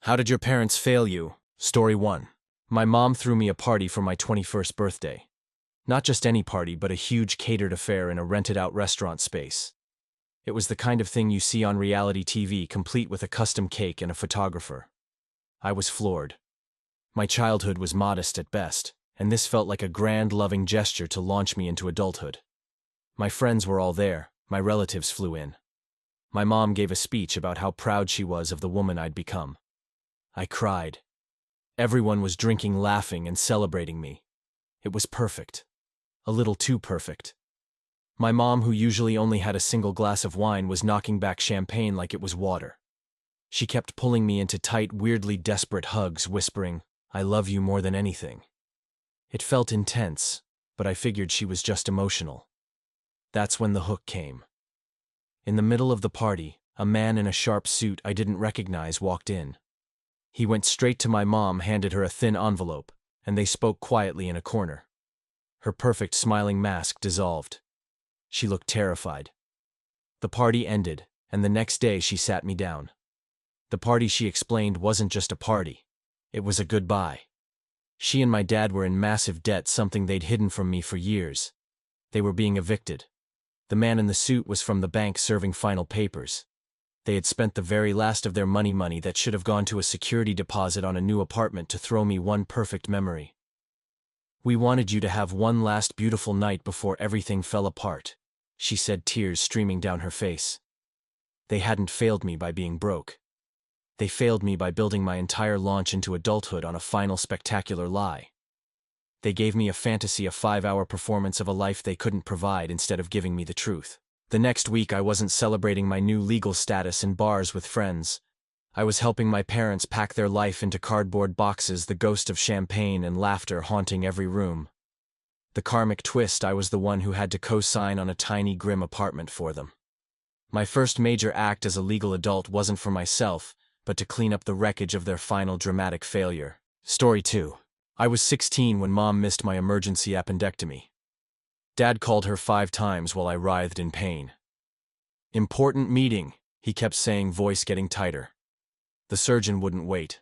How did your parents fail you? Story 1. My mom threw me a party for my 21st birthday. Not just any party, but a huge catered affair in a rented-out restaurant space. It was the kind of thing you see on reality TV, complete with a custom cake and a photographer. I was floored. My childhood was modest at best, and this felt like a grand, loving gesture to launch me into adulthood. My friends were all there, my relatives flew in. My mom gave a speech about how proud she was of the woman I'd become. I cried. Everyone was drinking, laughing, and celebrating me. It was perfect. A little too perfect. My mom, who usually only had a single glass of wine, was knocking back champagne like it was water. She kept pulling me into tight, weirdly desperate hugs, whispering, "I love you more than anything." It felt intense, but I figured she was just emotional. That's when the hook came. In the middle of the party, a man in a sharp suit I didn't recognize walked in. He went straight to my mom, handed her a thin envelope, and they spoke quietly in a corner. Her perfect smiling mask dissolved. She looked terrified. The party ended, and the next day she sat me down. The party, she explained, wasn't just a party. It was a goodbye. She and my dad were in massive debt, something they'd hidden from me for years. They were being evicted. The man in the suit was from the bank serving final papers. They had spent the very last of their money that should have gone to a security deposit on a new apartment to throw me one perfect memory. "We wanted you to have one last beautiful night before everything fell apart," she said, tears streaming down her face. They hadn't failed me by being broke. They failed me by building my entire launch into adulthood on a final spectacular lie. They gave me a fantasy, a 5-hour performance of a life they couldn't provide, instead of giving me the truth. The next week I wasn't celebrating my new legal status in bars with friends. I was helping my parents pack their life into cardboard boxes, the ghost of champagne and laughter haunting every room. The karmic twist: I was the one who had to co-sign on a tiny, grim apartment for them. My first major act as a legal adult wasn't for myself, but to clean up the wreckage of their final dramatic failure. Story 2. I was 16 when Mom missed my emergency appendectomy. Dad called her 5 times while I writhed in pain. "Important meeting," he kept saying, voice getting tighter. The surgeon wouldn't wait.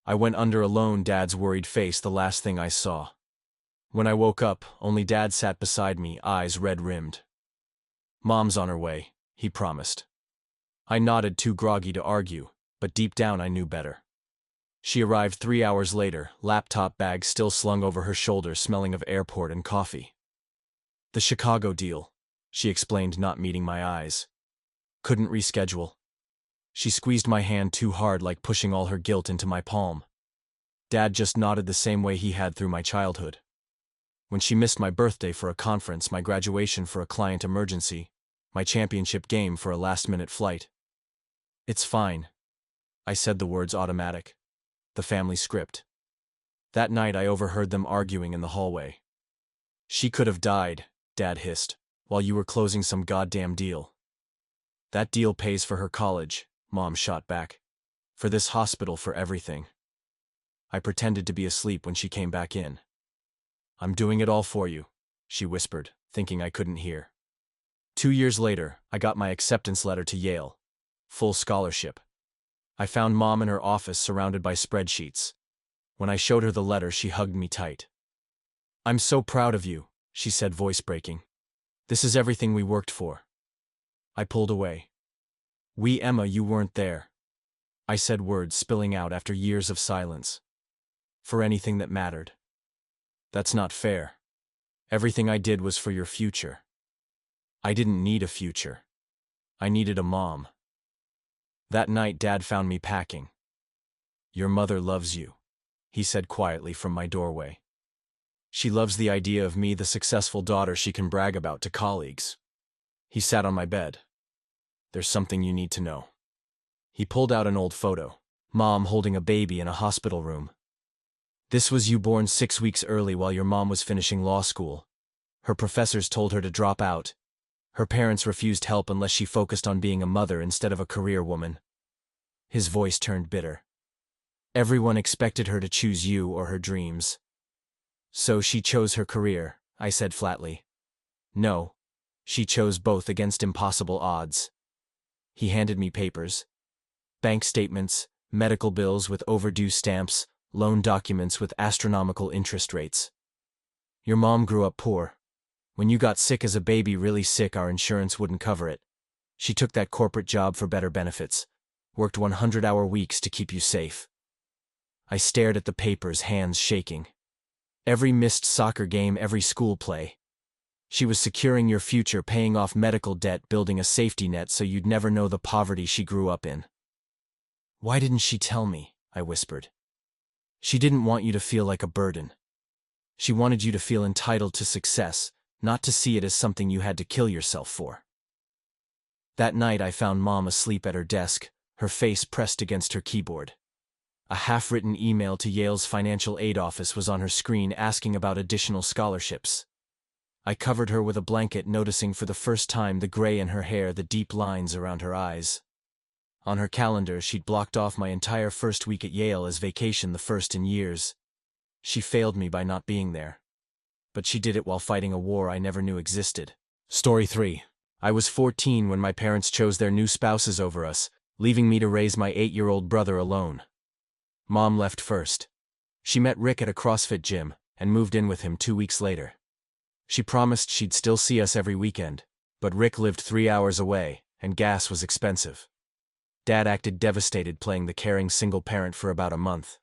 I went under alone, Dad's worried face the last thing I saw. When I woke up, only Dad sat beside me, eyes red-rimmed. "Mom's on her way," he promised. I nodded, too groggy to argue, but deep down I knew better. She arrived 3 hours later, laptop bag still slung over her shoulder, smelling of airport and coffee. "The Chicago deal," she explained, not meeting my eyes. "Couldn't reschedule." She squeezed my hand too hard, like pushing all her guilt into my palm. Dad just nodded the same way he had through my childhood. When she missed my birthday for a conference, my graduation for a client emergency, my championship game for a last-minute flight. "It's fine." I said the words automatic. The family script. That night I overheard them arguing in the hallway. "She could have died," Dad hissed, "while you were closing some goddamn deal." "That deal pays for her college," Mom shot back. "For this hospital, for everything." I pretended to be asleep when she came back in. "I'm doing it all for you," she whispered, thinking I couldn't hear. 2 years later, I got my acceptance letter to Yale. Full scholarship. I found Mom in her office, surrounded by spreadsheets. When I showed her the letter, she hugged me tight. "I'm so proud of you," she said, voice breaking. "This is everything we worked for." I pulled away. Emma, you weren't there." I said, words spilling out after years of silence. "For anything that mattered." "That's not fair. Everything I did was for your future." "I didn't need a future. I needed a mom." That night, Dad found me packing. "Your mother loves you," he said quietly from my doorway. "She loves the idea of me, the successful daughter she can brag about to colleagues." He sat on my bed. "There's something you need to know." He pulled out an old photo. Mom holding a baby in a hospital room. "This was you, born 6 weeks early while your mom was finishing law school. Her professors told her to drop out. Her parents refused help unless she focused on being a mother instead of a career woman." His voice turned bitter. "Everyone expected her to choose you or her dreams." "So she chose her career," I said flatly. "No. She chose both against impossible odds." He handed me papers. Bank statements, medical bills with overdue stamps, loan documents with astronomical interest rates. Your mom grew up poor. When you got sick as a baby, really sick, our insurance wouldn't cover it. She took that corporate job for better benefits, worked 100-hour weeks to keep you safe. I stared at the papers, hands shaking. Every missed soccer game, every school play. She was securing your future, paying off medical debt, building a safety net so you'd never know the poverty she grew up in. Why didn't she tell me? I whispered. She didn't want you to feel like a burden. She wanted you to feel entitled to success, not to see it as something you had to kill yourself for. That night I found Mom asleep at her desk, her face pressed against her keyboard. A half-written email to Yale's financial aid office was on her screen asking about additional scholarships. I covered her with a blanket, noticing for the first time the gray in her hair, the deep lines around her eyes. On her calendar, she'd blocked off my entire first week at Yale as vacation, the first in years. She failed me by not being there. But she did it while fighting a war I never knew existed. Story 3. I was 14 when my parents chose their new spouses over us, leaving me to raise my 8-year-old brother alone. Mom left first. She met Rick at a CrossFit gym and moved in with him 2 weeks later. She promised she'd still see us every weekend, but Rick lived 3 hours away, and gas was expensive. Dad acted devastated, playing the caring single parent for about a month.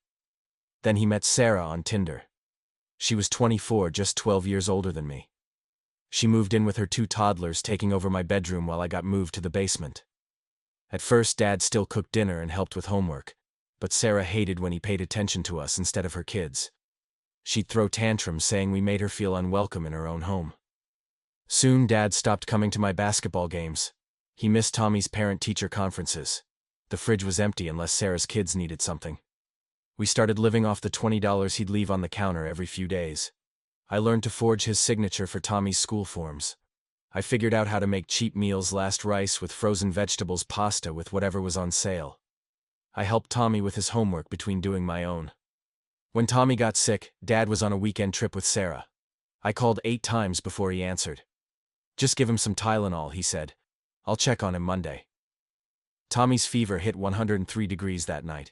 Then he met Sarah on Tinder. She was 24, just 12 years older than me. She moved in with her 2 toddlers, taking over my bedroom while I got moved to the basement. At first, Dad still cooked dinner and helped with homework, but Sarah hated when he paid attention to us instead of her kids. She'd throw tantrums, saying we made her feel unwelcome in her own home. Soon, Dad stopped coming to my basketball games. He missed Tommy's parent-teacher conferences. The fridge was empty unless Sarah's kids needed something. We started living off the $20 he'd leave on the counter every few days. I learned to forge his signature for Tommy's school forms. I figured out how to make cheap meals, last rice with frozen vegetables, pasta with whatever was on sale. I helped Tommy with his homework between doing my own. When Tommy got sick, Dad was on a weekend trip with Sarah. I called 8 times before he answered. "Just give him some Tylenol," he said. "I'll check on him Monday." Tommy's fever hit 103 degrees that night.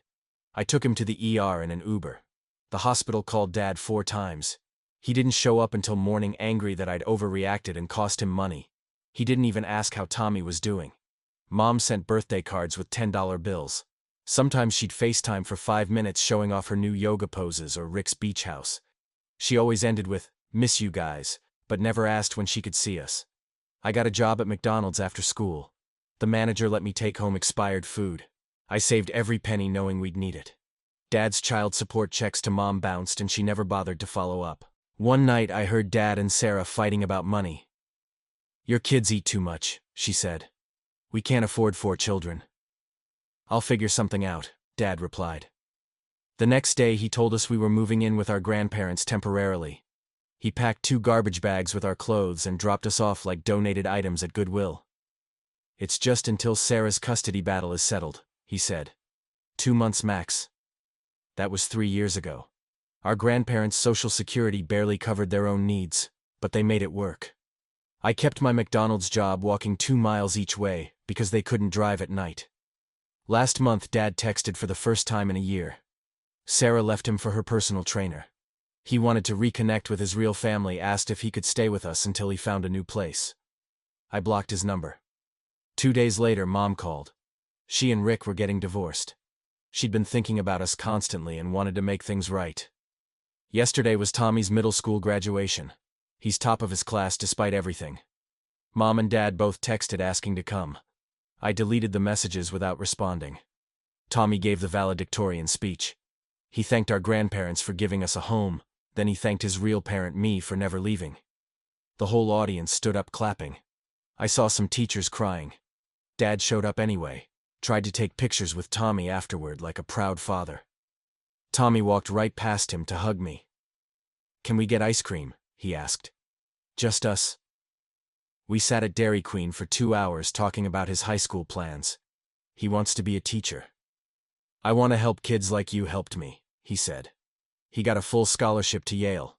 I took him to the ER in an Uber. The hospital called Dad 4 times. He didn't show up until morning, angry that I'd overreacted and cost him money. He didn't even ask how Tommy was doing. Mom sent birthday cards with $10 bills. Sometimes she'd FaceTime for 5 minutes showing off her new yoga poses or Rick's beach house. She always ended with, "Miss you guys," but never asked when she could see us. I got a job at McDonald's after school. The manager let me take home expired food. I saved every penny knowing we'd need it. Dad's child support checks to Mom bounced and she never bothered to follow up. One night I heard Dad and Sarah fighting about money. "Your kids eat too much," she said. "We can't afford 4 children." "I'll figure something out," Dad replied. The next day he told us we were moving in with our grandparents temporarily. He packed 2 garbage bags with our clothes and dropped us off like donated items at Goodwill. "It's just until Sarah's custody battle is settled," he said. 2 months max. That was 3 years ago. Our grandparents' Social Security barely covered their own needs, but they made it work. I kept my McDonald's job, walking 2 miles each way, because they couldn't drive at night. Last month, Dad texted for the first time in a year. Sarah left him for her personal trainer. He wanted to reconnect with his real family, asked if he could stay with us until he found a new place. I blocked his number. 2 days later, Mom called. She and Rick were getting divorced. She'd been thinking about us constantly and wanted to make things right. Yesterday was Tommy's middle school graduation. He's top of his class despite everything. Mom and Dad both texted asking to come. I deleted the messages without responding. Tommy gave the valedictorian speech. He thanked our grandparents for giving us a home, then he thanked his real parent, me, for never leaving. The whole audience stood up clapping. I saw some teachers crying. Dad showed up anyway, tried to take pictures with Tommy afterward like a proud father. Tommy walked right past him to hug me. "Can we get ice cream?" he asked. "Just us." We sat at Dairy Queen for 2 hours talking about his high school plans. He wants to be a teacher. "I want to help kids like you helped me," he said. He got a full scholarship to Yale.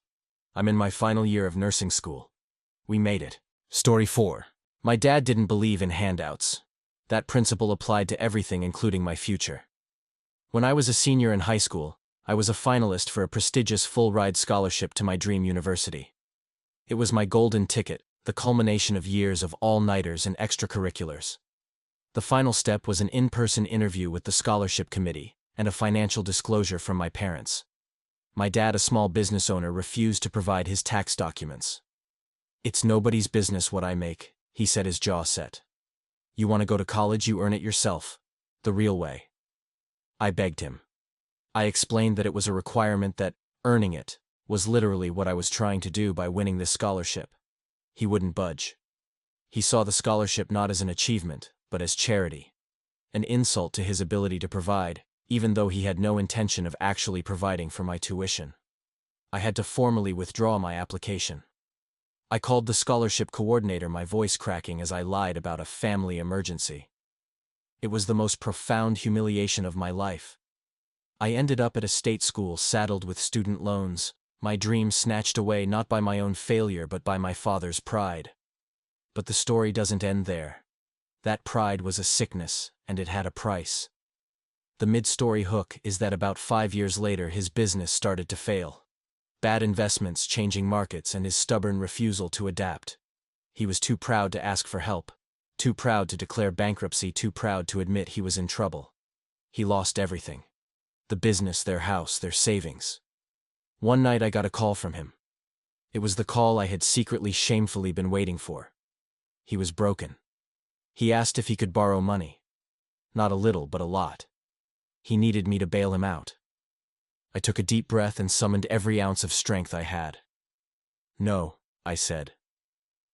I'm in my final year of nursing school. We made it. Story 4. My dad didn't believe in handouts. That principle applied to everything, including my future. When I was a senior in high school, I was a finalist for a prestigious full-ride scholarship to my dream university. It was my golden ticket, the culmination of years of all-nighters and extracurriculars. The final step was an in-person interview with the scholarship committee and a financial disclosure from my parents. My dad, a small business owner, refused to provide his tax documents. "It's nobody's business what I make," he said, his jaw set. "You want to go to college, you earn it yourself. The real way." I begged him. I explained that it was a requirement, that earning it was literally what I was trying to do by winning this scholarship. He wouldn't budge. He saw the scholarship not as an achievement, but as charity. An insult to his ability to provide, even though he had no intention of actually providing for my tuition. I had to formally withdraw my application. I called the scholarship coordinator, my voice cracking as I lied about a family emergency. It was the most profound humiliation of my life. I ended up at a state school saddled with student loans, my dreams snatched away not by my own failure but by my father's pride. But the story doesn't end there. That pride was a sickness, and it had a price. The mid-story hook is that about 5 years later his business started to fail. Bad investments, changing markets, and his stubborn refusal to adapt. He was too proud to ask for help, too proud to declare bankruptcy, too proud to admit he was in trouble. He lost everything. The business, their house, their savings. One night I got a call from him. It was the call I had secretly, shamefully been waiting for. He was broken. He asked if he could borrow money. Not a little, but a lot. He needed me to bail him out. I took a deep breath and summoned every ounce of strength I had. "No," I said.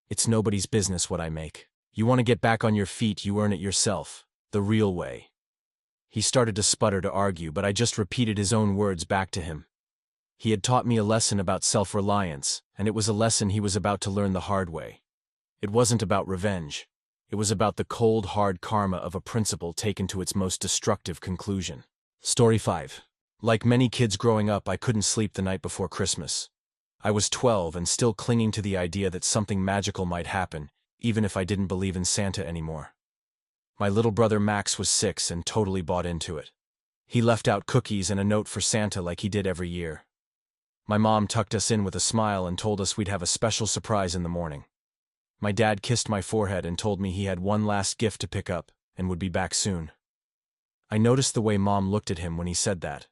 "It's nobody's business what I make. You want to get back on your feet, you earn it yourself. The real way." He started to sputter, to argue, but I just repeated his own words back to him. He had taught me a lesson about self-reliance, and it was a lesson he was about to learn the hard way. It wasn't about revenge. It was about the cold, hard karma of a principle taken to its most destructive conclusion. Story 5. Like many kids growing up, I couldn't sleep the night before Christmas. I was 12 and still clinging to the idea that something magical might happen, even if I didn't believe in Santa anymore. My little brother Max was 6 and totally bought into it. He left out cookies and a note for Santa like he did every year. My mom tucked us in with a smile and told us we'd have a special surprise in the morning. My dad kissed my forehead and told me he had one last gift to pick up and would be back soon. I noticed the way Mom looked at him when he said that.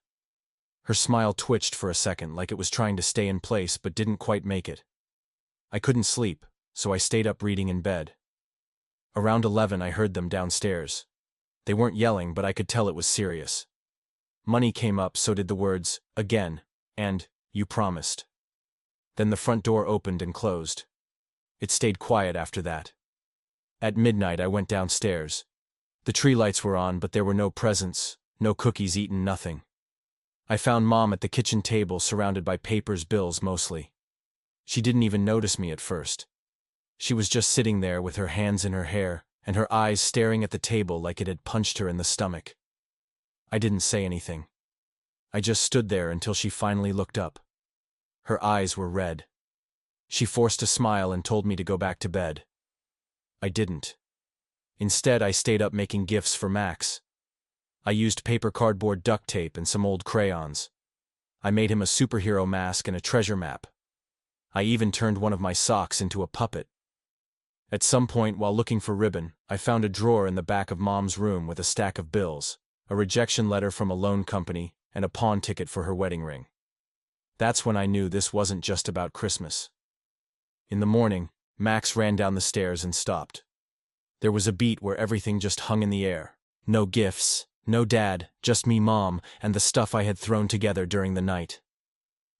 Her smile twitched for a second, like it was trying to stay in place but didn't quite make it. I couldn't sleep, so I stayed up reading in bed. Around 11 I heard them downstairs. They weren't yelling, but I could tell it was serious. Money came up, so did the words, "again," and "you promised." Then the front door opened and closed. It stayed quiet after that. At midnight I went downstairs. The tree lights were on, but there were no presents, no cookies eaten, nothing. I found Mom at the kitchen table, surrounded by papers, bills mostly. She didn't even notice me at first. She was just sitting there with her hands in her hair and her eyes staring at the table like it had punched her in the stomach. I didn't say anything. I just stood there until she finally looked up. Her eyes were red. She forced a smile and told me to go back to bed. I didn't. Instead, I stayed up making gifts for Max. I used paper, cardboard, duct tape, and some old crayons. I made him a superhero mask and a treasure map. I even turned one of my socks into a puppet. At some point, while looking for ribbon, I found a drawer in the back of Mom's room with a stack of bills, a rejection letter from a loan company, and a pawn ticket for her wedding ring. That's when I knew this wasn't just about Christmas. In the morning, Max ran down the stairs and stopped. There was a beat where everything just hung in the air. No gifts, no Dad, just me, Mom, and the stuff I had thrown together during the night.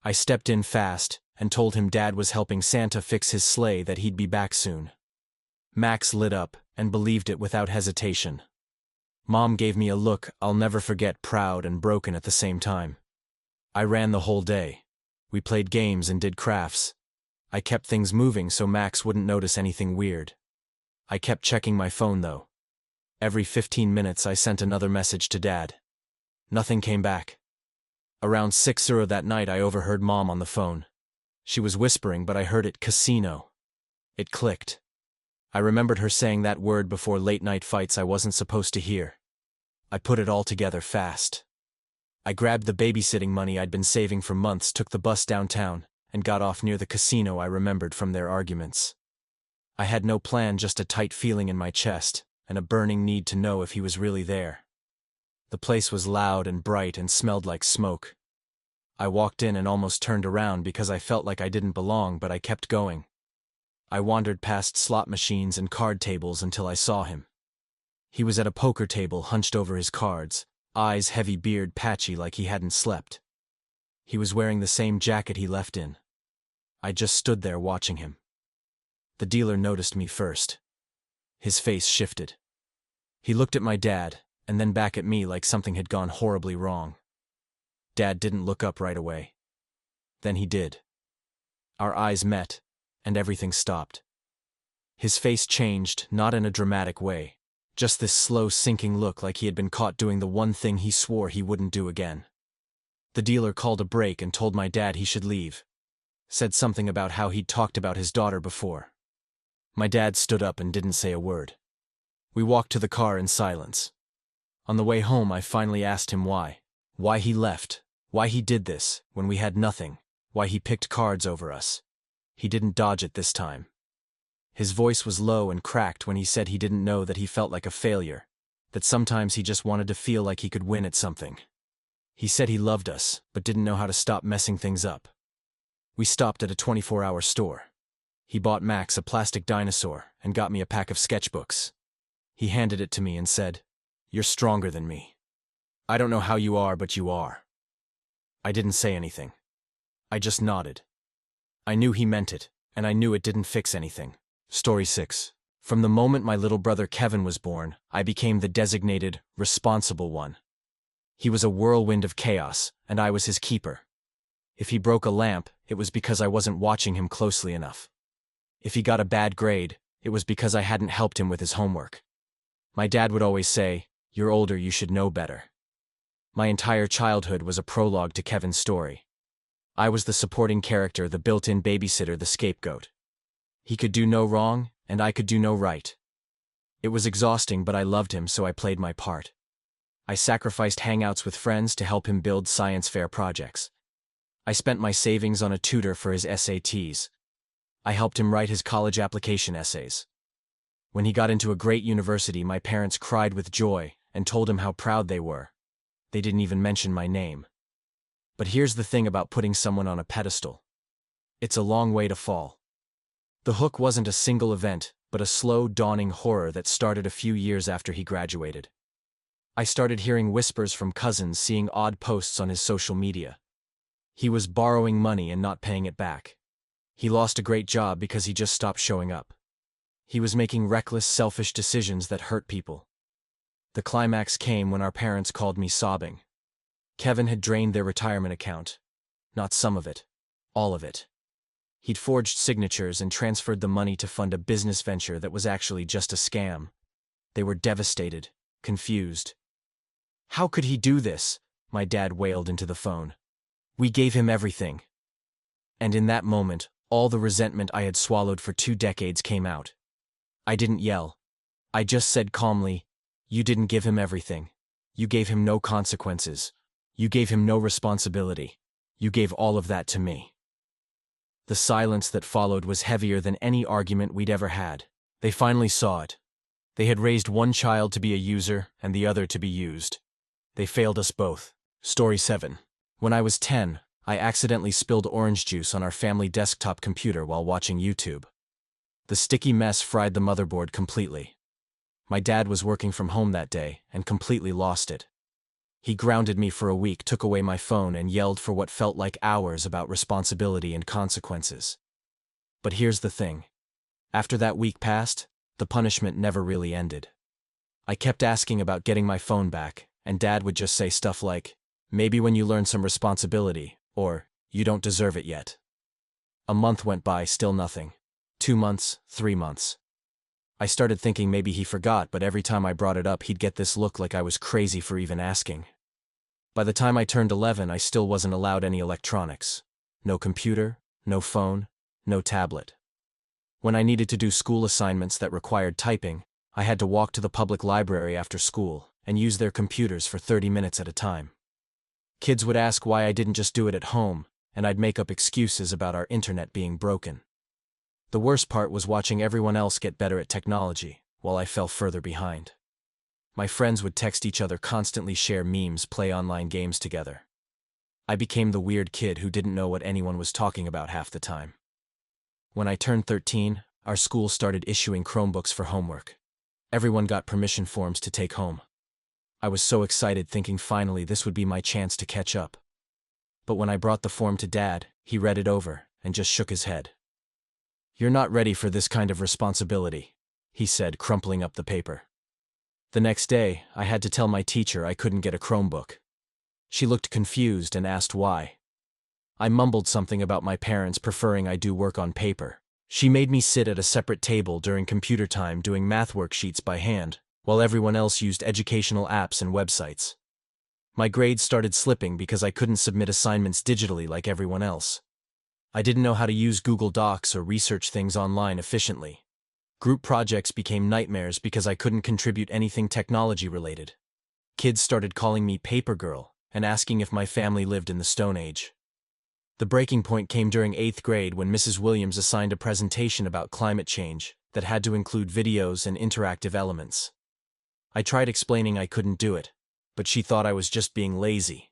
I stepped in fast and told him Dad was helping Santa fix his sleigh, that he'd be back soon. Max lit up and believed it without hesitation. Mom gave me a look I'll never forget, proud and broken at the same time. I ran the whole day. We played games and did crafts. I kept things moving so Max wouldn't notice anything weird. I kept checking my phone though. Every 15 minutes I sent another message to Dad. Nothing came back. Around 6:00 that night I overheard Mom on the phone. She was whispering, but I heard it: casino. It clicked. I remembered her saying that word before late-night fights I wasn't supposed to hear. I put it all together fast. I grabbed the babysitting money I'd been saving for months, took the bus downtown, and got off near the casino I remembered from their arguments. I had no plan, just a tight feeling in my chest, and a burning need to know if he was really there. The place was loud and bright and smelled like smoke. I walked in and almost turned around because I felt like I didn't belong, but I kept going. I wandered past slot machines and card tables until I saw him. He was at a poker table, hunched over his cards, eyes heavy, beard patchy like he hadn't slept. He was wearing the same jacket he left in. I just stood there watching him. The dealer noticed me first. His face shifted. He looked at my dad, and then back at me like something had gone horribly wrong. Dad didn't look up right away. Then he did. Our eyes met, and everything stopped. His face changed, not in a dramatic way. Just this slow, sinking look like he had been caught doing the one thing he swore he wouldn't do again. The dealer called a break and told my dad he should leave. Said something about how he'd talked about his daughter before. My dad stood up and didn't say a word. We walked to the car in silence. On the way home, I finally asked him why. Why he left. Why he did this, when we had nothing. Why he picked cards over us. He didn't dodge it this time. His voice was low and cracked when he said he didn't know, that he felt like a failure, that sometimes he just wanted to feel like he could win at something. He said he loved us, but didn't know how to stop messing things up. We stopped at a 24-hour store. He bought Max a plastic dinosaur and got me a pack of sketchbooks. He handed it to me and said, "You're stronger than me. I don't know how you are, but you are." I didn't say anything. I just nodded. I knew he meant it, and I knew it didn't fix anything. Story 6. From the moment my little brother Kevin was born, I became the designated, responsible one. He was a whirlwind of chaos, and I was his keeper. If he broke a lamp, it was because I wasn't watching him closely enough. If he got a bad grade, it was because I hadn't helped him with his homework. My dad would always say, "You're older, you should know better." My entire childhood was a prologue to Kevin's story. I was the supporting character, the built-in babysitter, the scapegoat. He could do no wrong, and I could do no right. It was exhausting, but I loved him, so I played my part. I sacrificed hangouts with friends to help him build science fair projects. I spent my savings on a tutor for his SATs. I helped him write his college application essays. When he got into a great university, my parents cried with joy and told him how proud they were. They didn't even mention my name. But here's the thing about putting someone on a pedestal. It's a long way to fall. The hook wasn't a single event, but a slow, dawning horror that started a few years after he graduated. I started hearing whispers from cousins, seeing odd posts on his social media. He was borrowing money and not paying it back. He lost a great job because he just stopped showing up. He was making reckless, selfish decisions that hurt people. The climax came when our parents called me sobbing. Kevin had drained their retirement account. Not some of it. All of it. He'd forged signatures and transferred the money to fund a business venture that was actually just a scam. They were devastated, confused. "How could he do this?" my dad wailed into the phone. "We gave him everything." And in that moment, all the resentment I had swallowed for 2 decades came out. I didn't yell. I just said calmly, "You didn't give him everything. You gave him no consequences. You gave him no responsibility. You gave all of that to me." The silence that followed was heavier than any argument we'd ever had. They finally saw it. They had raised one child to be a user and the other to be used. They failed us both. Story 7. When I was 10, I accidentally spilled orange juice on our family desktop computer while watching YouTube. The sticky mess fried the motherboard completely. My dad was working from home that day and completely lost it. He grounded me for a week, took away my phone, and yelled for what felt like hours about responsibility and consequences. But here's the thing. After that week passed, the punishment never really ended. I kept asking about getting my phone back, and Dad would just say stuff like, "Maybe when you learn some responsibility," or "You don't deserve it yet." A month went by, still nothing. 2 months, 3 months. I started thinking maybe he forgot, but every time I brought it up, he'd get this look like I was crazy for even asking. By the time I turned 11, I still wasn't allowed any electronics. No computer, no phone, no tablet. When I needed to do school assignments that required typing, I had to walk to the public library after school and use their computers for 30 minutes at a time. Kids would ask why I didn't just do it at home, and I'd make up excuses about our internet being broken. The worst part was watching everyone else get better at technology, while I fell further behind. My friends would text each other, constantly share memes, play online games together. I became the weird kid who didn't know what anyone was talking about half the time. When I turned 13, our school started issuing Chromebooks for homework. Everyone got permission forms to take home. I was so excited, thinking finally this would be my chance to catch up. But when I brought the form to Dad, he read it over and just shook his head. "You're not ready for this kind of responsibility," he said, crumpling up the paper. The next day, I had to tell my teacher I couldn't get a Chromebook. She looked confused and asked why. I mumbled something about my parents preferring I do work on paper. She made me sit at a separate table during computer time doing math worksheets by hand, while everyone else used educational apps and websites. My grades started slipping because I couldn't submit assignments digitally like everyone else. I didn't know how to use Google Docs or research things online efficiently. Group projects became nightmares because I couldn't contribute anything technology-related. Kids started calling me Paper Girl and asking if my family lived in the Stone Age. The breaking point came during 8th grade when Mrs. Williams assigned a presentation about climate change that had to include videos and interactive elements. I tried explaining I couldn't do it, but she thought I was just being lazy.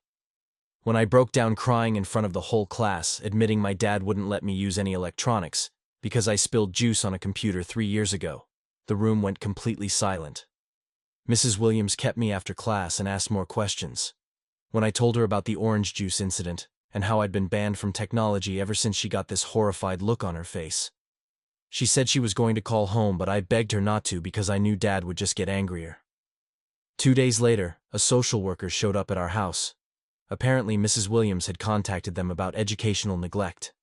When I broke down crying in front of the whole class, admitting my dad wouldn't let me use any electronics because I spilled juice on a computer 3 years ago, the room went completely silent. Mrs. Williams kept me after class and asked more questions. When I told her about the orange juice incident and how I'd been banned from technology ever since, she got this horrified look on her face. She said she was going to call home, but I begged her not to because I knew Dad would just get angrier. 2 days later, a social worker showed up at our house. Apparently, Mrs. Williams had contacted them about educational neglect.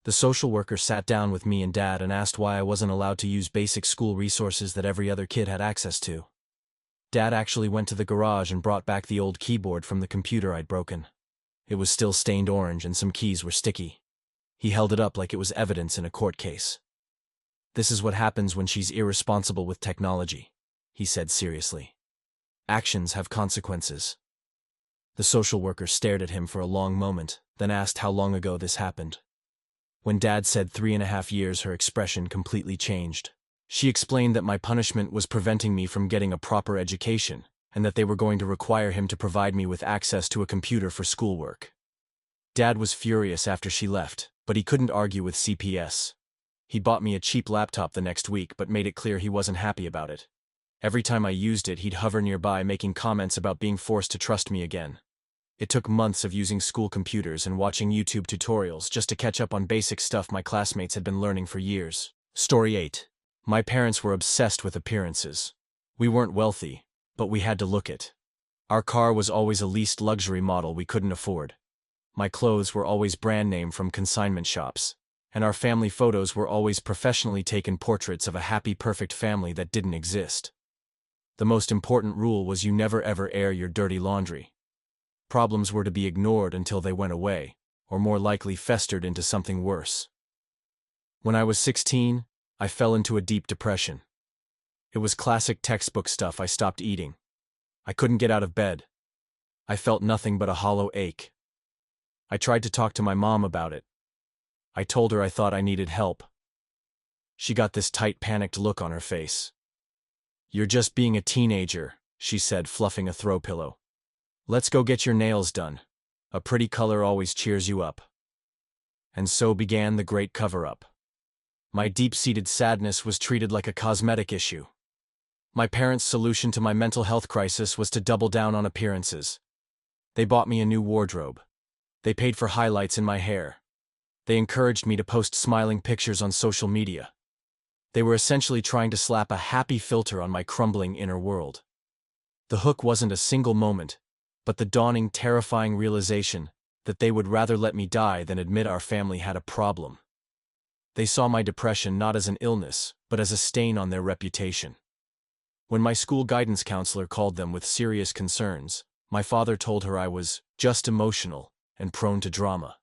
The social worker sat down with me and Dad and asked why I wasn't allowed to use basic school resources that every other kid had access to. Dad actually went to the garage and brought back the old keyboard from the computer I'd broken. It was still stained orange and some keys were sticky. He held it up like it was evidence in a court case. "This is what happens when she's irresponsible with technology," he said seriously. "Actions have consequences." The social worker stared at him for a long moment, then asked how long ago this happened. When Dad said 3.5 years, her expression completely changed. She explained that my punishment was preventing me from getting a proper education, and that they were going to require him to provide me with access to a computer for schoolwork. Dad was furious after she left, but he couldn't argue with CPS. He bought me a cheap laptop the next week but made it clear he wasn't happy about it. Every time I used it, he'd hover nearby, making comments about being forced to trust me again. It took months of using school computers and watching YouTube tutorials just to catch up on basic stuff my classmates had been learning for years. Story 8. My parents were obsessed with appearances. We weren't wealthy, but we had to look it. Our car was always a leased luxury model we couldn't afford. My clothes were always brand name from consignment shops, and our family photos were always professionally taken portraits of a happy, perfect family that didn't exist. The most important rule was you never ever air your dirty laundry. Problems were to be ignored until they went away, or more likely festered into something worse. When I was 16, I fell into a deep depression. It was classic textbook stuff. I stopped eating. I couldn't get out of bed. I felt nothing but a hollow ache. I tried to talk to my mom about it. I told her I thought I needed help. She got this tight, panicked look on her face. "You're just being a teenager," she said, fluffing a throw pillow. "Let's go get your nails done. A pretty color always cheers you up." And so began the great cover-up. My deep-seated sadness was treated like a cosmetic issue. My parents' solution to my mental health crisis was to double down on appearances. They bought me a new wardrobe. They paid for highlights in my hair. They encouraged me to post smiling pictures on social media. They were essentially trying to slap a happy filter on my crumbling inner world. The hook wasn't a single moment, but the dawning, terrifying realization that they would rather let me die than admit our family had a problem. They saw my depression not as an illness, but as a stain on their reputation. When my school guidance counselor called them with serious concerns, my father told her I was just emotional and prone to drama.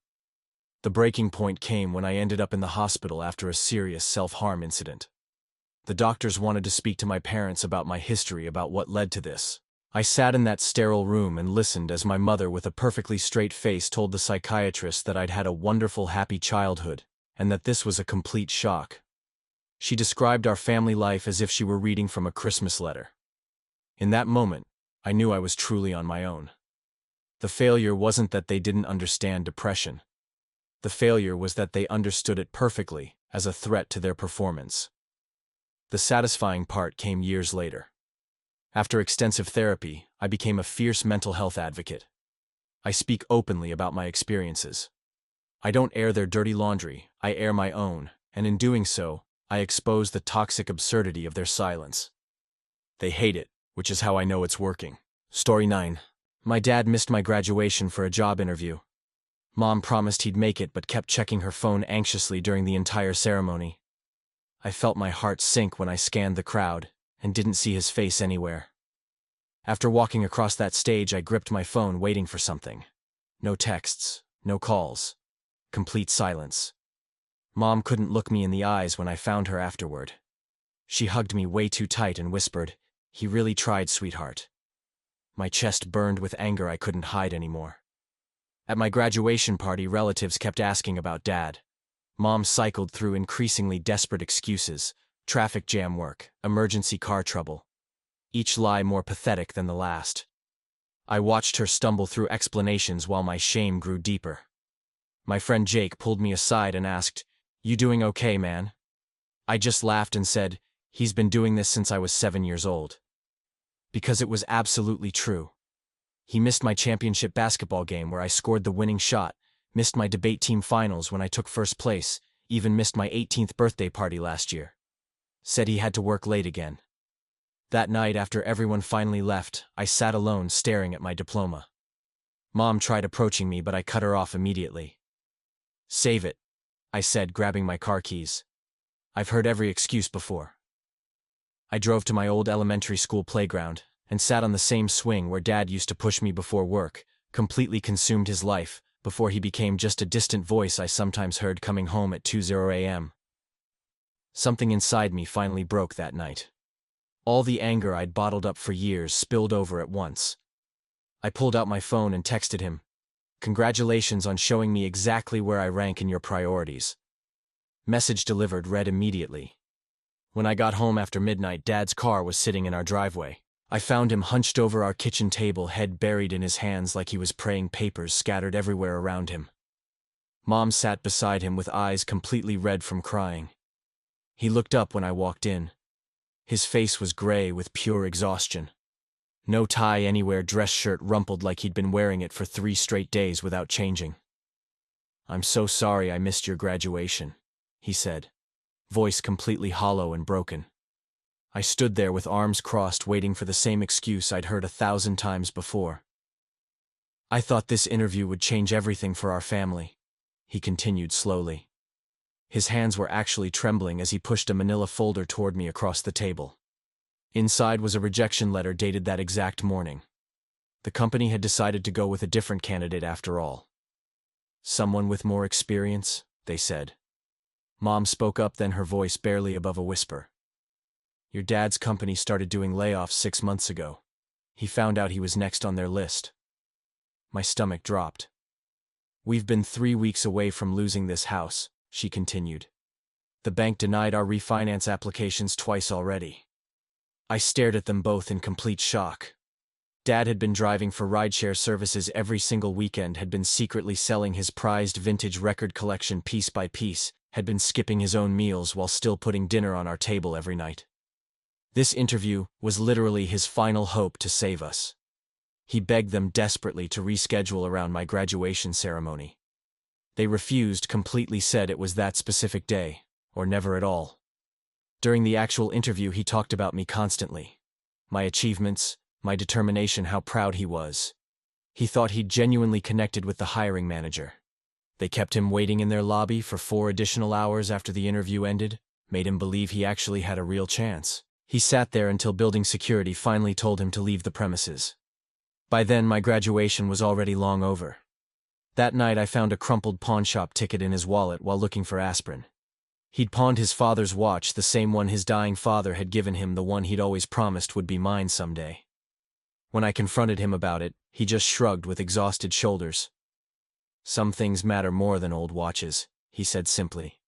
The breaking point came when I ended up in the hospital after a serious self-harm incident. The doctors wanted to speak to my parents about my history, about what led to this. I sat in that sterile room and listened as my mother with a perfectly straight face told the psychiatrist that I'd had a wonderful, happy childhood, and that this was a complete shock. She described our family life as if she were reading from a Christmas letter. In that moment, I knew I was truly on my own. The failure wasn't that they didn't understand depression. The failure was that they understood it perfectly as a threat to their performance. The satisfying part came years later. After extensive therapy, I became a fierce mental health advocate. I speak openly about my experiences. I don't air their dirty laundry, I air my own, and in doing so, I expose the toxic absurdity of their silence. They hate it, which is how I know it's working. Story 9. My dad missed my graduation for a job interview. Mom promised he'd make it but kept checking her phone anxiously during the entire ceremony. I felt my heart sink when I scanned the crowd and didn't see his face anywhere. After walking across that stage, I gripped my phone waiting for something. No texts, no calls. Complete silence. Mom couldn't look me in the eyes when I found her afterward. She hugged me way too tight and whispered, "He really tried, sweetheart." My chest burned with anger I couldn't hide anymore. At my graduation party, relatives kept asking about Dad. Mom cycled through increasingly desperate excuses: traffic jam work, emergency car trouble. Each lie more pathetic than the last. I watched her stumble through explanations while my shame grew deeper. My friend Jake pulled me aside and asked, "You doing okay, man?" I just laughed and said, "He's been doing this since I was 7 years old." Because it was absolutely true. He missed my championship basketball game where I scored the winning shot, missed my debate team finals when I took first place, even missed my 18th birthday party last year. Said he had to work late again. That night, after everyone finally left, I sat alone staring at my diploma. Mom tried approaching me, but I cut her off immediately. "Save it," I said, grabbing my car keys. "I've heard every excuse before." I drove to my old elementary school playground and sat on the same swing where Dad used to push me before work, completely consumed his life, before he became just a distant voice I sometimes heard coming home at 2:00 a.m. Something inside me finally broke that night. All the anger I'd bottled up for years spilled over at once. I pulled out my phone and texted him, "Congratulations on showing me exactly where I rank in your priorities." Message delivered read immediately. When I got home after midnight, Dad's car was sitting in our driveway. I found him hunched over our kitchen table, head buried in his hands like he was praying, papers scattered everywhere around him. Mom sat beside him with eyes completely red from crying. He looked up when I walked in. His face was gray with pure exhaustion. No tie anywhere, dress shirt rumpled like he'd been wearing it for 3 straight days without changing. "I'm so sorry I missed your graduation," he said, voice completely hollow and broken. I stood there with arms crossed, waiting for the same excuse I'd heard 1,000 times before. "I thought this interview would change everything for our family," he continued slowly. His hands were actually trembling as he pushed a manila folder toward me across the table. Inside was a rejection letter dated that exact morning. The company had decided to go with a different candidate after all. "Someone with more experience," they said. Mom spoke up then, her voice barely above a whisper. "Your dad's company started doing layoffs 6 months ago. He found out he was next on their list." My stomach dropped. "We've been 3 weeks away from losing this house," she continued. "The bank denied our refinance applications twice already." I stared at them both in complete shock. Dad had been driving for rideshare services every single weekend, had been secretly selling his prized vintage record collection piece by piece, had been skipping his own meals while still putting dinner on our table every night. This interview was literally his final hope to save us. He begged them desperately to reschedule around my graduation ceremony. They refused, completely said it was that specific day, or never at all. During the actual interview, he talked about me constantly. My achievements, my determination, how proud he was. He thought he'd genuinely connected with the hiring manager. They kept him waiting in their lobby for 4 additional hours after the interview ended, made him believe he actually had a real chance. He sat there until building security finally told him to leave the premises. By then, my graduation was already long over. That night, I found a crumpled pawnshop ticket in his wallet while looking for aspirin. He'd pawned his father's watch, the same one his dying father had given him, the one he'd always promised would be mine someday. When I confronted him about it, he just shrugged with exhausted shoulders. "Some things matter more than old watches," he said simply.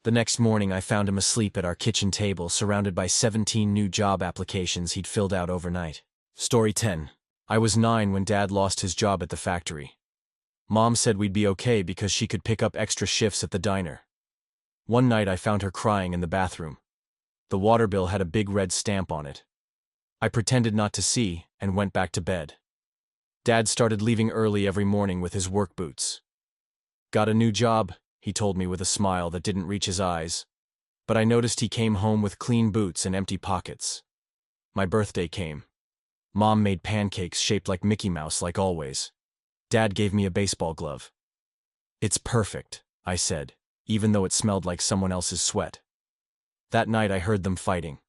The next morning I found him asleep at our kitchen table, surrounded by 17 new job applications he'd filled out overnight. Story 10. I was 9 when Dad lost his job at the factory. Mom said we'd be okay because she could pick up extra shifts at the diner. One night I found her crying in the bathroom. The water bill had a big red stamp on it. I pretended not to see and went back to bed. Dad started leaving early every morning with his work boots. "Got a new job," he told me with a smile that didn't reach his eyes. But I noticed he came home with clean boots and empty pockets. My birthday came. Mom made pancakes shaped like Mickey Mouse like always. Dad gave me a baseball glove. "It's perfect," I said, even though it smelled like someone else's sweat. That night I heard them fighting.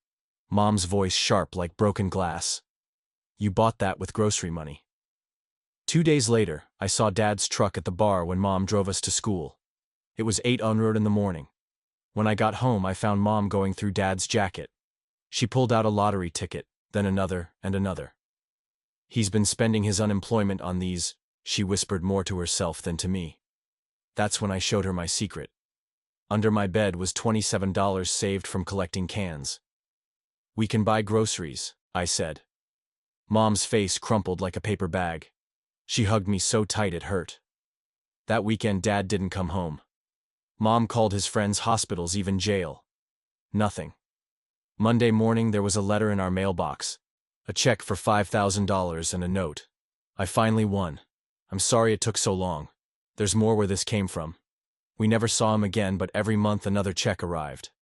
Mom's voice sharp like broken glass. "You bought that with grocery money." 2 days later, I saw Dad's truck at the bar when Mom drove us to school. It was 8:00 in the morning. When I got home, I found Mom going through Dad's jacket. She pulled out a lottery ticket, then another and another. "He's been spending his unemployment on these," she whispered more to herself than to me. That's when I showed her my secret. Under my bed was $27 saved from collecting cans. "We can buy groceries," I said. Mom's face crumpled like a paper bag. She hugged me so tight it hurt. That weekend Dad didn't come home. Mom called his friends, hospitals, even jail. Nothing. Monday morning there was a letter in our mailbox. A check for $5,000 and a note. "I finally won. I'm sorry it took so long. There's more where this came from." We never saw him again, but every month another check arrived.